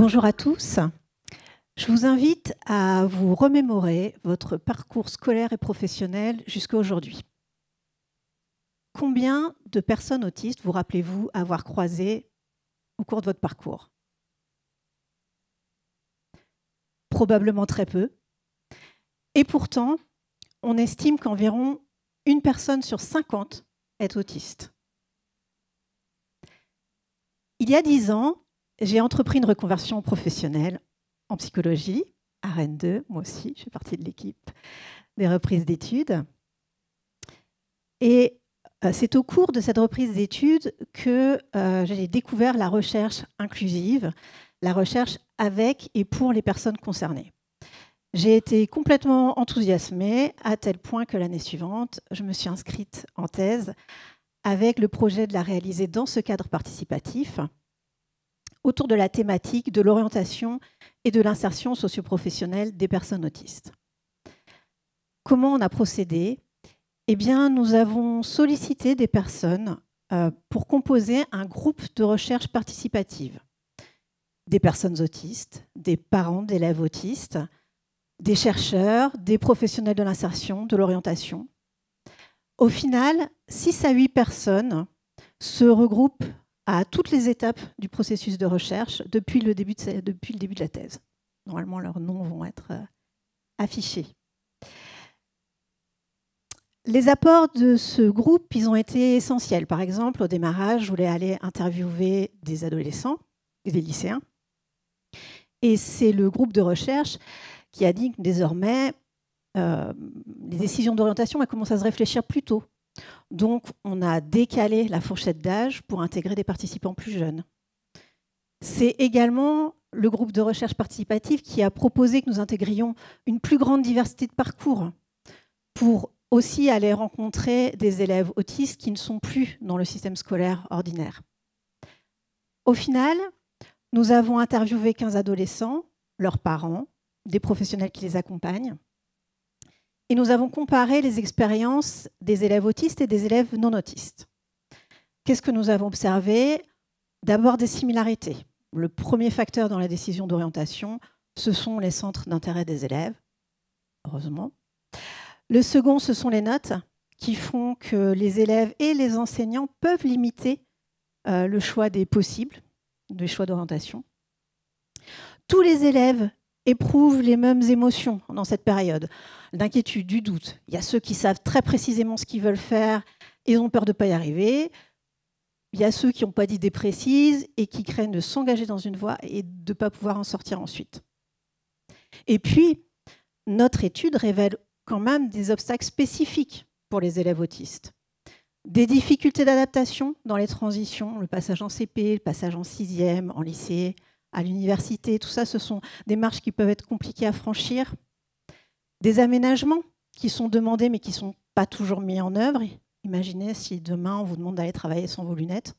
Bonjour à tous. Je vous invite à vous remémorer votre parcours scolaire et professionnel jusqu'à aujourd'hui. Combien de personnes autistes vous rappelez-vous avoir croisées au cours de votre parcours? Probablement très peu. Et pourtant, on estime qu'environ une personne sur 50 est autiste. Il y a 10 ans, j'ai entrepris une reconversion professionnelle en psychologie, à Rennes 2, moi aussi, je fais partie de l'équipe des reprises d'études. Et c'est au cours de cette reprise d'études que j'ai découvert la recherche inclusive, la recherche avec et pour les personnes concernées. J'ai été complètement enthousiasmée à tel point que l'année suivante, je me suis inscrite en thèse avec le projet de la réaliser dans ce cadre participatif autour de la thématique de l'orientation et de l'insertion socio-professionnelle des personnes autistes. Comment on a procédé ? Eh bien, nous avons sollicité des personnes pour composer un groupe de recherche participative. Des personnes autistes, des parents d'élèves autistes, des chercheurs, des professionnels de l'insertion, de l'orientation. Au final, 6 à 8 personnes se regroupent à toutes les étapes du processus de recherche depuis le début de la thèse. Normalement, leurs noms vont être affichés. Les apports de ce groupe, ils ont été essentiels. Par exemple, au démarrage, je voulais aller interviewer des adolescents et des lycéens. Et c'est le groupe de recherche qui a dit que désormais, les décisions d'orientation, elles commencent à se réfléchir plus tôt. Donc, on a décalé la fourchette d'âge pour intégrer des participants plus jeunes. C'est également le groupe de recherche participative qui a proposé que nous intégrions une plus grande diversité de parcours pour aussi aller rencontrer des élèves autistes qui ne sont plus dans le système scolaire ordinaire. Au final, nous avons interviewé 15 adolescents, leurs parents, des professionnels qui les accompagnent, et nous avons comparé les expériences des élèves autistes et des élèves non autistes. Qu'est-ce que nous avons observé ? D'abord des similarités. Le premier facteur dans la décision d'orientation, ce sont les centres d'intérêt des élèves, heureusement. Le second, ce sont les notes qui font que les élèves et les enseignants peuvent limiter le choix des possibles, des choix d'orientation. Tous les élèves éprouvent les mêmes émotions dans cette période, d'inquiétude, du doute. Il y a ceux qui savent très précisément ce qu'ils veulent faire, ils ont peur de ne pas y arriver. Il y a ceux qui n'ont pas d'idée précise et qui craignent de s'engager dans une voie et de ne pas pouvoir en sortir ensuite. Et puis, notre étude révèle quand même des obstacles spécifiques pour les élèves autistes. Des difficultés d'adaptation dans les transitions, le passage en CP, le passage en 6e, en lycée, à l'université, tout ça, ce sont des marches qui peuvent être compliquées à franchir. Des aménagements qui sont demandés mais qui ne sont pas toujours mis en œuvre. Imaginez si demain on vous demande d'aller travailler sans vos lunettes.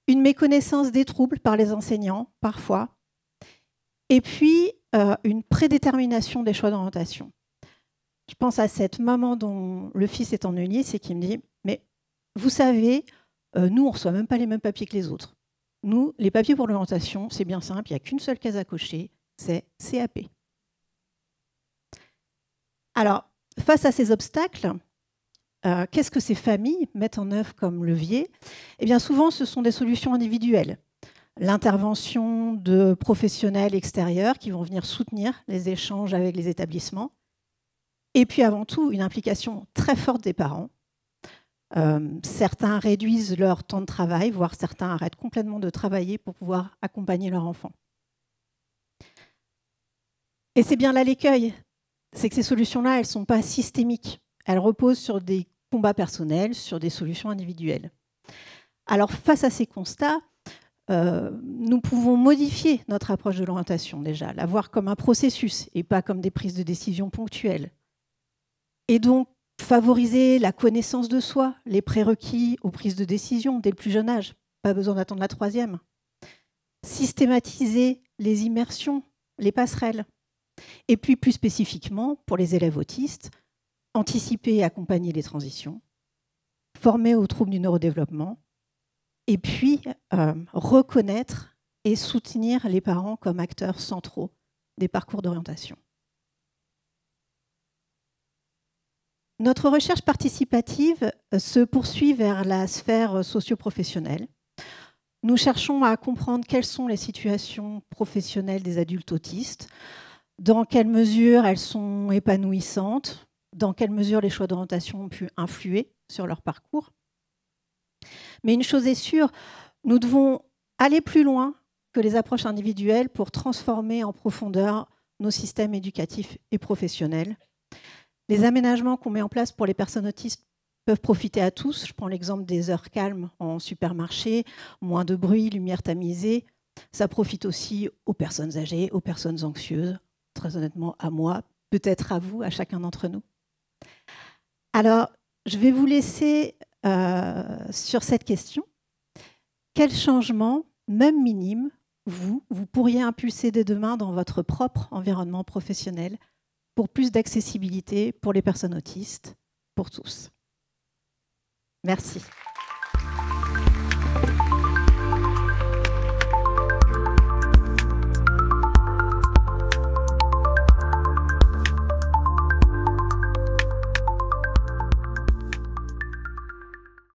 Une méconnaissance des troubles par les enseignants, parfois. Et puis, une prédétermination des choix d'orientation. Je pense à cette maman dont le fils est en Ulysse et qui me dit « Mais vous savez, nous, on ne reçoit même pas les mêmes papiers que les autres. Nous, les papiers pour l'orientation, c'est bien simple, il n'y a qu'une seule case à cocher, c'est CAP. » Alors, face à ces obstacles, qu'est-ce que ces familles mettent en œuvre comme levier ? Eh bien, souvent, ce sont des solutions individuelles. L'intervention de professionnels extérieurs qui vont venir soutenir les échanges avec les établissements. Et puis, avant tout, une implication très forte des parents. Certains réduisent leur temps de travail, voire certains arrêtent complètement de travailler pour pouvoir accompagner leur enfant. Et c'est bien là l'écueil. C'est que ces solutions-là, elles ne sont pas systémiques. Elles reposent sur des combats personnels, sur des solutions individuelles. Alors, face à ces constats, nous pouvons modifier notre approche de l'orientation déjà, la voir comme un processus et pas comme des prises de décision ponctuelles. Et donc, favoriser la connaissance de soi, les prérequis aux prises de décision dès le plus jeune âge. Pas besoin d'attendre la 3e. Systématiser les immersions, les passerelles. Et puis, plus spécifiquement, pour les élèves autistes, anticiper et accompagner les transitions, former aux troubles du neurodéveloppement, et puis reconnaître et soutenir les parents comme acteurs centraux des parcours d'orientation. Notre recherche participative se poursuit vers la sphère socio-professionnelle. Nous cherchons à comprendre quelles sont les situations professionnelles des adultes autistes, dans quelle mesure elles sont épanouissantes, dans quelle mesure les choix d'orientation ont pu influer sur leur parcours. Mais une chose est sûre, nous devons aller plus loin que les approches individuelles pour transformer en profondeur nos systèmes éducatifs et professionnels. Les aménagements qu'on met en place pour les personnes autistes peuvent profiter à tous. Je prends l'exemple des heures calmes en supermarché, moins de bruit, lumière tamisée. Ça profite aussi aux personnes âgées, aux personnes anxieuses, très honnêtement à moi, peut-être à vous, à chacun d'entre nous. Alors, je vais vous laisser sur cette question. Quel changement, même minime, vous pourriez impulser dès demain dans votre propre environnement professionnel pour plus d'accessibilité pour les personnes autistes, pour tous. Merci.